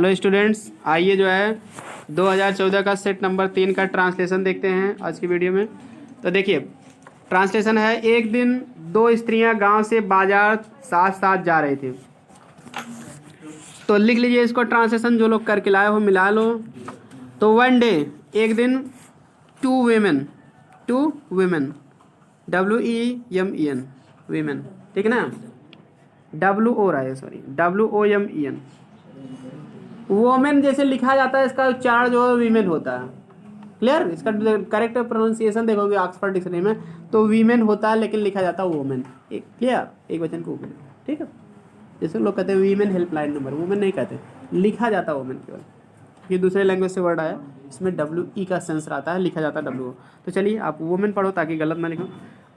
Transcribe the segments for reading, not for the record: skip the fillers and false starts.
Hello students, आइए जो है 2014 का सेट नंबर 3 का ट्रांसलेशन देखते हैं आज की वीडियो में। तो देखिए ट्रांसलेशन है, एक दिन दो स्त्रियां गांव से बाजार साथ साथ जा रही थी। तो लिख लीजिए इसको ट्रांसलेशन, जो लोग करके लाए हो मिला लो। तो वन डे, एक दिन, टू वीमेन WEMEN वीमेन, ठीक है ना, WOMEN। वोमेन जैसे लिखा जाता है, इसका उच्चारण जो है वीमेन होता है। क्लियर? इसका करेक्ट प्रोनाउंसिएशन देखोगे ऑक्सफोर्ड डिक्शनरी में तो वीमेन होता है, लेकिन लिखा जाता है वोमेन। एक क्लियर, एक वचन को वोमेन, ठीक है। जैसे लोग कहते हैं वीमेन हेल्पलाइन नंबर, वोमेन नहीं कहते, लिखा जाता है वोमेन केवल। ये दूसरे लैंग्वेज से वर्ड आया, इसमें WE का सेंस आता है, लिखा जाता है WO। तो चलिए आप वोमेन पढ़ो ताकि गलत ना लिखो।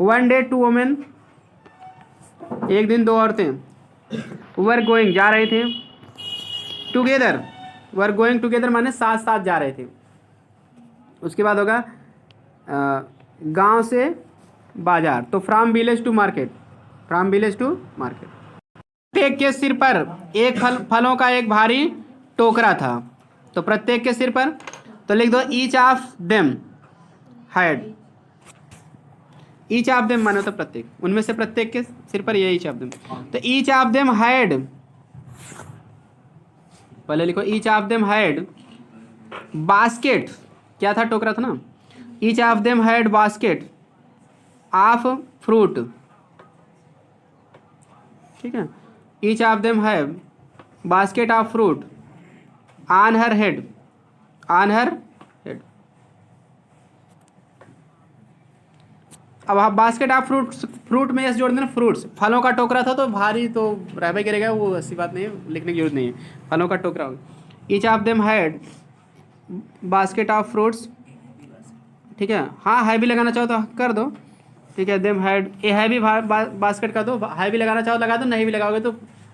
वन डे टू वोमेन, एक दिन दो औरतें, वर गोइंग जा रहे थे, टुगेदर, वर गोइंग टुगेदर माने साथ साथ जा रहे थे। उसके बाद होगा गांव से बाजार, तो from village to market, from village to market. प्रत्येक के सिर पर एक फलों का एक भारी टोकरा था। तो प्रत्येक के सिर पर, तो लिख दो each of them had. Each of them माने तो प्रत्येक, उनमें से प्रत्येक के सिर पर ये ईच ऑफ देम। तो ईच ऑफ देम हैड, पहले लिखो each of them had basket, क्या था, टोकरा था ना। Each of them had basket of fruit, ठीक है। Each of them have basket of fruit on her head, on her head. अब आप बास्केट ऑफ फ्रूट में यस जोड़ देना, फ्रूट्स, फलों का टोकरा था तो भारी तो रहबे करेगा, वो ऐसी बात नहीं है, लिखने की जरूरत नहीं है, फलों का टोकरा होगा। Each of them had basket of fruits, ठीक है। हाँ है भी लगाना चाहो तो कर दो, ठीक है। देम हैड, ए है भी बास्केट कर दो, है भी लगाना चाहो लगा दो, नहीं भी लगाओगे तो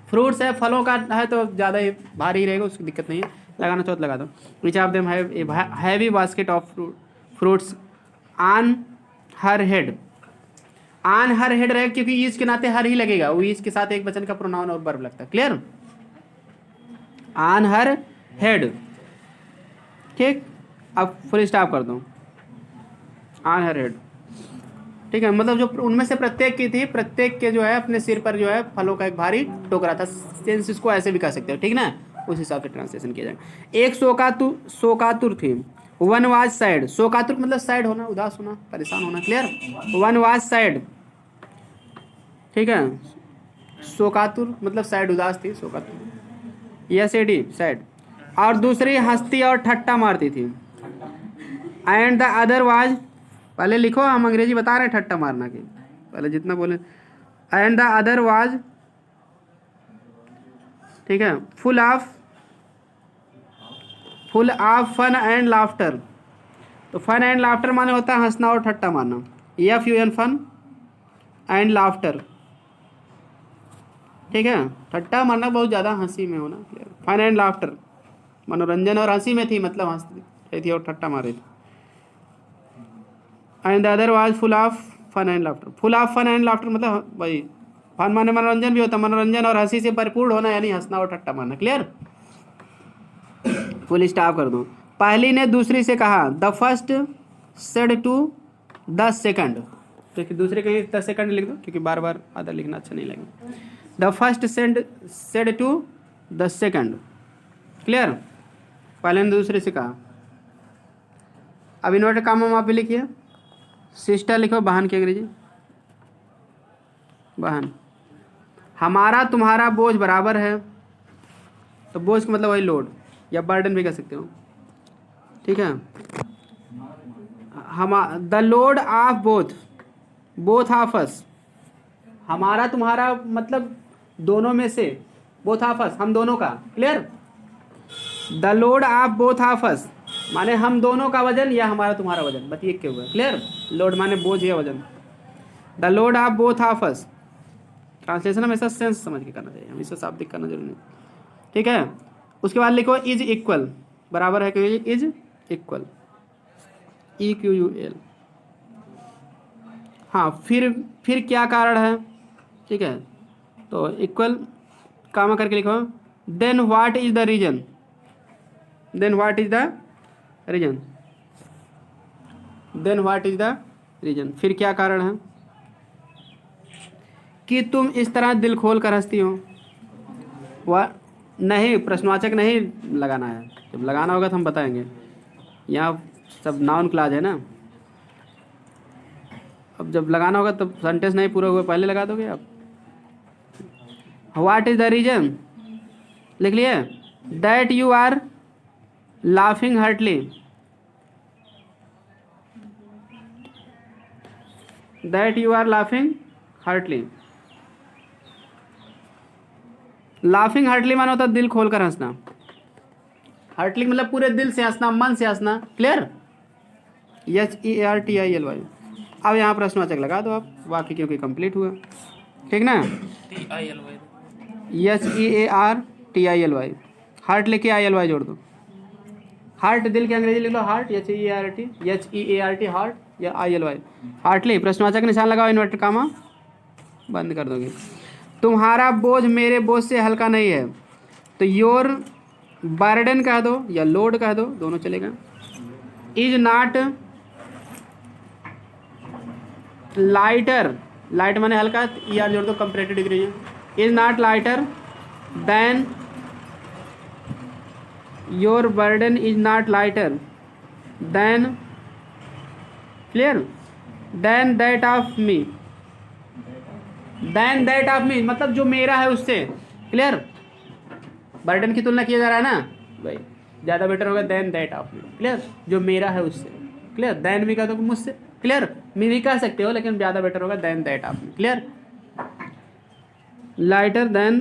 फ्रूट्स है, फलों का है तो ज़्यादा ही भारी ही रहेगा, उसकी दिक्कत नहीं है, लगाना चाहो तो लगा दो। ईच ऑफ देम है भी basket of fruits on her head, on her head रहेगा क्योंकि ईज के नाते हर ही लगेगा, वो ईज के साथ एक वचन का प्रोनाउन और वर्ब लगता है। क्लियर? ऑन हर हेड, ठीक। अब फुल स्टॉप कर दो, ऑन हर हेड, ठीक है। मतलब जो उनमें से प्रत्येक की थी, प्रत्येक के जो है अपने सिर पर जो है फलों का एक भारी टोकरा था। सेंस इसको ऐसे भी कह सकते हो, ठीक ना, उस हिसाब से ट्रांसलेशन किया जाएगा। एक शोकातुर थी, वन वाज सैड, शोकातुर मतलब सैड होना, उदास होना, परेशान होना। क्लियर? वन वाज सैड, ठीक है। शोकातुर मतलब सैड, उदास थी, शोकातुर, SAD सैड। और दूसरी हंसती और ठट्टा मारती थी। एंड द अदर वाज, पहले लिखो, हम अंग्रेजी बता रहे हैं ठट्टा मारना की, पहले जितना बोले। एंड द अदर वाज, ठीक है, full of fun and laughter. तो फन एंड लाफ्टर माने होता है हंसना और ठट्टा मारना, FUN फन एंड लाफ्टर, ठीक है। ठट्टा मारना बहुत ज़्यादा हंसी में होना, फन एंड लाफ्टर मनोरंजन और हंसी में थी, मतलब हंस रही थी और ठट्टा मार रही थी। And the other was full of fun and laughter, full of fun and laughter मतलब भाई फन माने मनोरंजन भी होता, मनोरंजन और हंसी से भरपूर होना, यानी हंसना और ठट्टा मारना। क्लियर? फुल स्टॉप कर दो। पहली ने दूसरी से कहा, the first said to the second, क्योंकि दूसरे के लिए 10 सेकंड लिख दो, क्योंकि बार बार आधा लिखना अच्छा नहीं लगेगा। The first said to the second. Clear? पहले ने दूसरे से कहा। अब इन्वर्टेड कॉमा आप भी लिखिए, सिस्टर लिखो, बहन की अंग्रेजी बहन। हमारा तुम्हारा बोझ बराबर है, तो बोझ का मतलब वही लोड या बर्डन भी कह सकते हो, ठीक है। हम the load of both of us, हमारा तुम्हारा मतलब दोनों में से, बोथ ऑफ अस हम दोनों का। Clear? The load of both of us माने हम दोनों का वजन या हमारा तुम्हारा वजन, बस एक के हुआ। क्लियर? लोड माने बोझ या वजन, the load of both of us. Translation हमेशा सेंस समझ के करना चाहिए, हमेशा शाब्दिक करना जरूरी नहीं, ठीक है। उसके बाद लिखो इज इक्वल, बराबर है कि इज इक्वल, EQUL। हाँ, फिर क्या कारण है, ठीक है। तो इक्वल कामा करके लिखो, then what is the reason, then what is the reason, then what is the reason, फिर क्या कारण है कि तुम इस तरह दिल खोल कर हंसती हो। वह नहीं, प्रश्नवाचक नहीं लगाना है, जब लगाना होगा तो हम बताएंगे। यहाँ सब नाउन क्लाज है ना, अब जब लगाना होगा तब सेंटेंस नहीं पूरा हुआ पहले लगा दोगे आप। व्हाट इज द रीजन लिख लिए, that you are laughing heartily, that you are laughing heartily. Laughing heartily माना होता है दिल खोलकर हंसना, हार्टली मतलब पूरे दिल से हंसना, मन से हंसना। Clear, HEARTILY। अब यहाँ प्रश्नवाचक लगा दो आप, वाक्य क्योंकि कंप्लीट हुआ, ठीक ना। HEARTILY, हार्ट लेके ILY जोड़ दो, हार्ट दिल के अंग्रेजी लिख लो हार्ट, HEART हार्ट या ILY हार्टली। प्रश्नवाचक निशान लगाओ, इन्वर्टर कामा बंद कर दोगे। तुम्हारा बोझ मेरे बोझ से हल्का नहीं है, तो योर बर्डन कह दो या लोड कह दो, दोनों चलेगा। इज नॉट लाइटर, लाइट माने हल्का, ER जोड़ दो, कंपैरेटिव डिग्री है। Is not lighter than your burden, is not lighter than, clear, than that of me, than that of me मतलब जो मेरा है उससे। क्लियर, बर्डन की तुलना किया जा रहा है ना भाई, ज़्यादा बेटर होगा than that of me. Clear, जो मेरा है उससे। क्लियर, देन भी कह दो मुझसे। क्लियर, मी भी कह सकते हो लेकिन ज़्यादा बेटर होगा than that of me. Clear, lighter than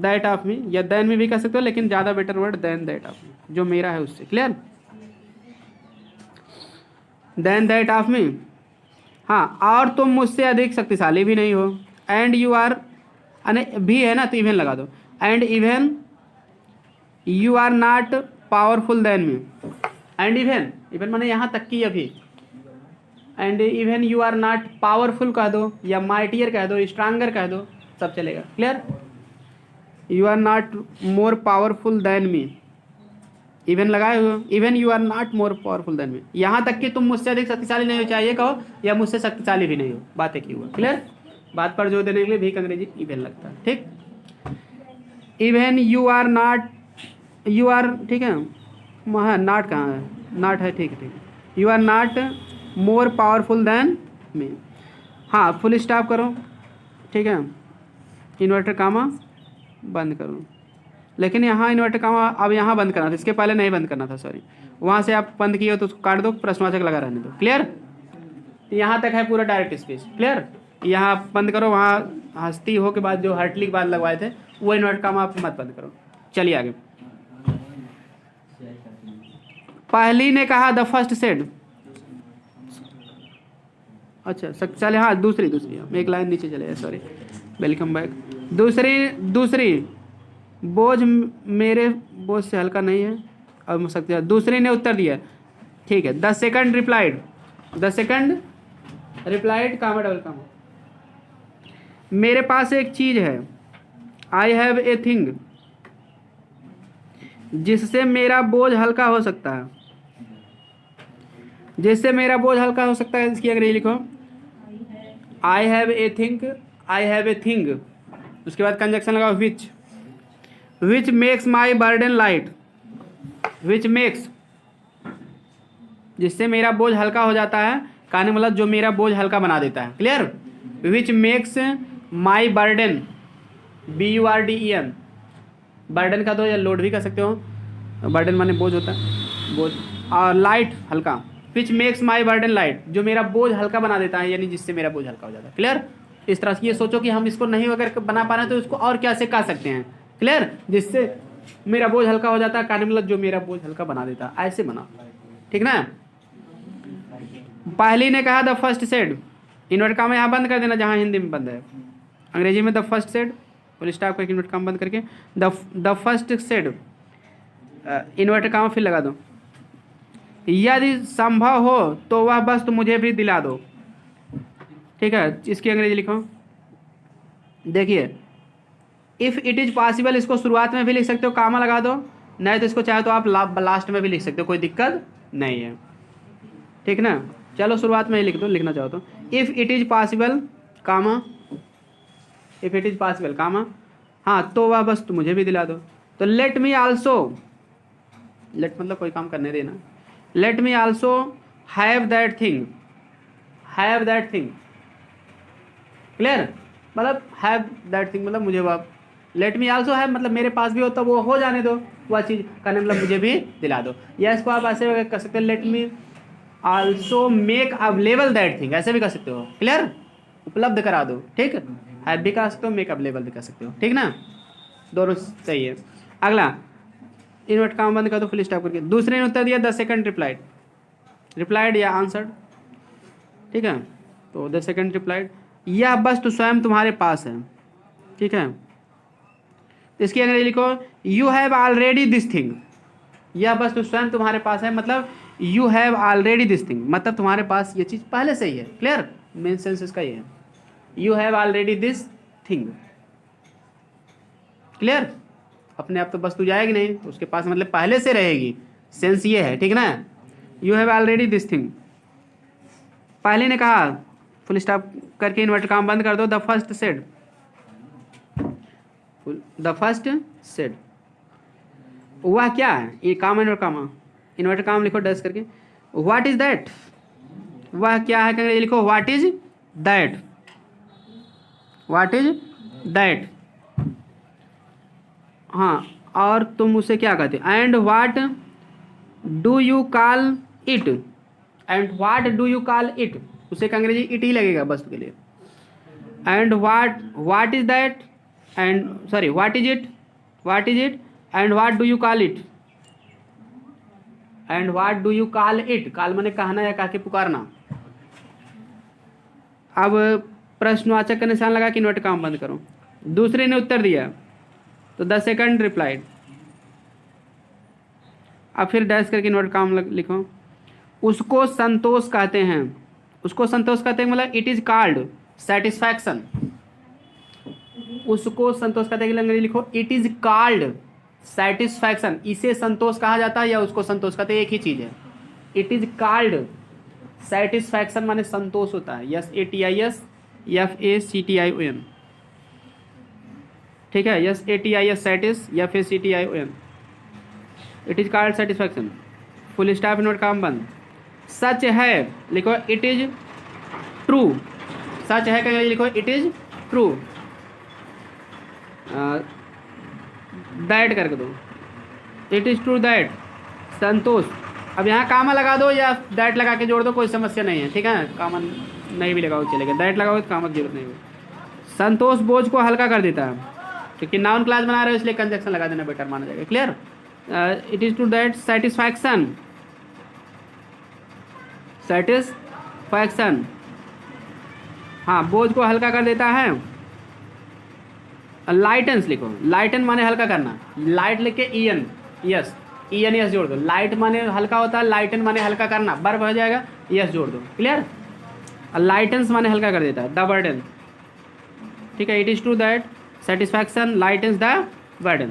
that of me, या देन मी भी कह सकते हो लेकिन ज़्यादा better word than that of me, जो मेरा है उससे। Clear, than that of me. हाँ, और तुम मुझसे अधिक शक्तिशाली भी नहीं हो, एंड यू आर, भी है ना तो इवन लगा दो, and even you are not powerful than me, and even, even माने यहाँ तक की अभी, and even you are not powerful कह दो या माइटियर कह दो, स्ट्रांगर कह दो, सब चलेगा। Clear, you are not more powerful than me, even लगाए हो, even you are not more powerful than me, यहाँ तक कि तुम मुझसे अधिक शक्तिशाली नहीं हो, चाहिए कहो, या मुझसे शक्तिशाली भी नहीं हो, बातें की हुआ। क्लियर, बात पर जोर देने के लिए भी अंग्रेजी इवन लगता है। ठीक, even you are not, you are, ठीक है, हाँ नॉट कहाँ है, नॉट है, ठीक है ठीक है, you are not more powerful than me. हाँ, फुल स्टॉप करो, ठीक है, इन्वर्टर कामा बंद करो, लेकिन यहाँ इन्वर्टर कामा अब यहाँ बंद करना था, इसके पहले नहीं बंद करना था, सॉरी। वहाँ से आप बंद किए हो तो उसको काट दो, प्रश्नवाचक लगा रहने दो। क्लियर, यहाँ तक है पूरा डायरेक्ट स्पेस। क्लियर, यहाँ बंद करो, वहाँ हंसती हो के बाद जो हार्टली के बाद लगवाए थे वो इन्वर्टर कामा आप मत बंद करो। चलिए आगे। पहली ने कहा द फर्स्ट सेड, अच्छा चले, हाँ दूसरी एक लाइन नीचे चले, सॉरी, वेलकम बैक। दूसरी बोझ मेरे बोझ से हल्का नहीं है, अब सकते हैं। दूसरी ने उत्तर दिया, ठीक है। The second replied comma double comma, मेरे पास एक चीज है, आई हैव ए थिंग, जिससे मेरा बोझ हल्का हो सकता है, जिससे मेरा बोझ हल्का हो सकता है। इसकी अंग्रेजी लिखो, आई हैव ए थिंग, उसके बाद कंजक्शन लगाओ which makes my burden light, which makes, जिससे मेरा बोझ हल्का हो जाता है, कहने मतलब जो मेरा बोझ हल्का बना देता है। Clear, which makes my burden, BURDEN, burden का दो या लोड भी कर सकते हो, बर्डन माने बोझ होता है, बोझ, और लाइट हल्का, which makes my burden light, जो मेरा बोझ हल्का बना देता है, यानी जिससे मेरा बोझ हल्का हो जाता है। क्लियर, इस तरह से ये सोचो कि हम इसको नहीं अगर बना पा रहे हैं तो इसको और कैसे कह सकते हैं। क्लियर, जिससे मेरा बोझ हल्का हो जाता है, कहने मतलब जो मेरा बोझ हल्का बना देता है, ऐसे बना, ठीक ना। पहली ने कहा द फर्स्ट सेड, इन्वर्ट काम यहाँ बंद कर देना जहाँ हिंदी में बंद है, अंग्रेजी में the first said, full stop करके इन्वर्ट काम बंद करके द फर्स्ट सेड, इन्वर्टर काम फिर लगा दो। यदि संभव हो तो वह वस्तु मुझे भी दिला दो, ठीक है। इसकी अंग्रेजी लिखो, देखिए, इफ़ इट इज़ पॉसिबल, इसको शुरुआत में भी लिख सकते हो, कामा लगा दो, नहीं तो इसको चाहे तो आप लास्ट में भी लिख सकते हो, कोई दिक्कत नहीं है, ठीक ना। चलो शुरुआत में ही लिख दो, लिखना चाहो तो। If it is possible comma, if it is possible comma, हाँ तो वह बस मुझे भी दिला दो। तो लेट मी आल्सो, लेट मतलब कोई काम करने देना, let me also have that thing, have that thing, clear. मतलब हैव दैट थिंग मतलब मुझे वह, लेट मी आल्सो हैव मतलब मेरे पास भी हो तो वो हो जाने दो, वह चीज़ करने मतलब मुझे भी दिला दो। या इसको आप ऐसे कर सकते हैं, let me also make available that thing, ऐसे भी कर सकते हो, क्लियर, उपलब्ध करा दो, ठीक। हैव भी कर सकते हो, मेक अवेलेबल भी कर सकते हो, ठीक ना, दोनों सही है। अगला इन्वर्ट काम बंद कर दो, फुल स्टॉप करके। दूसरे ने उत्तर दिया 10 सेकंड रिप्लाइड, रिप्लाइड या आंसर्ड, ठीक है। तो 10 सेकंड रिप्लाइड, यह वस्तु स्वयं तुम्हारे पास है, ठीक है। तो इसकी अंग्रेजी लिखो, you have already this thing, यह वस्तु स्वयं तुम्हारे पास है मतलब you have already this thing, मतलब तुम्हारे पास ये चीज़ पहले से ही है, क्लियर, मेन सेंस इसका ये है, you have already this thing, clear. अपने आप तो वस्तु जाएगी नहीं, तो उसके पास मतलब पहले से रहेगी, सेंस ये है, ठीक ना। You have already this thing, पहले ने कहा, फुल स्टॉप करके इन्वर्टर काम बंद कर दो। The first said, the first said, वह क्या है, ये काम इन्वर्टर कामा, इन्वर्टर काम लिखो डस करके। व्हाट इज दैट, वह क्या है करके लिखो, what is that, what is that, हाँ। और तुम उसे क्या कहते, and what do you call it, and what do you call it, उसे का अंग्रेजी इट ही लगेगा वस्तु के लिए। And what is that, and sorry what is it, what is it, and what do you call it, and what do you call it, call मैंने कहना या कह के पुकारना। अब प्रश्नवाचक का निशान लगा कि नोट काम बंद करो। दूसरे ने उत्तर दिया तो 10 सेकंड रिप्लाइड, अब फिर डैश करके नोट काम लिखो। उसको संतोष कहते हैं, उसको संतोष कहते हैं मतलब इट इज कॉल्ड सेटिस्फैक्शन, उसको संतोष कहते हैं अंग्रेजी लिखो, इट इज कॉल्ड सेटिस्फैक्शन, इसे संतोष कहा जाता है या उसको संतोष कहते हैं, एक ही चीज़ है। इट इज कॉल्ड सेटिस्फैक्शन माने संतोष होता है, SATISFACTION, ठीक है, SATIS सैटिस FACTION, it is called satisfaction, full stop note काम बंद। सच है लिखो, इट इज ट्रू, सच है क्या लिखो, इट इज ट्रू, दैट करके दो, इट इज ट्रू दैट संतोष। अब यहाँ कामा लगा दो या दैट लगा के जोड़ दो, कोई समस्या नहीं है, ठीक है। कामा नहीं भी लगाओ चलेगा, दैट लगाओ तो कामा की जरूरत नहीं होगी। संतोष बोझ को हल्का कर देता है, क्योंकि नाउन क्लास बना रहे हो इसलिए कंजक्शन लगा देना बेटर माना जाएगा, clear. It is to that satisfaction, satisfaction, हाँ बोझ को हल्का कर देता है। लाइटेंस लिखो, लाइटन माने हल्का करना, लाइट लिख के EN यस जोड़ दो, लाइट माने हल्का होता है, लाइटन माने हल्का करना, बर्फ हो जाएगा, यस जोड़ दो, क्लियर। लाइटेंस माने हल्का कर देता है, द बर्डन, ठीक है। It is to that satisfaction lightens the burden.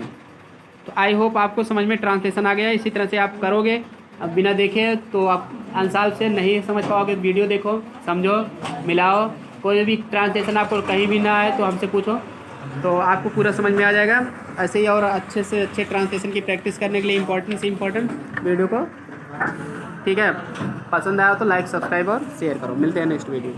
तो आई होप आपको समझ में ट्रांसलेशन आ गया, इसी तरह से आप करोगे। अब बिना देखे तो आप अंसाल से नहीं समझ पाओगे, वीडियो देखो, समझो, मिलाओ, कोई भी ट्रांसलेशन आपको कहीं भी ना आए तो हमसे पूछो, तो आपको पूरा समझ में आ जाएगा। ऐसे ही और अच्छे से अच्छे ट्रांसलेशन की प्रैक्टिस करने के लिए इम्पोर्टेंट से इम्पोर्टेंट वीडियो को, ठीक है, पसंद आया तो लाइक सब्सक्राइब और शेयर करो। मिलते हैं नेक्स्ट वीडियो।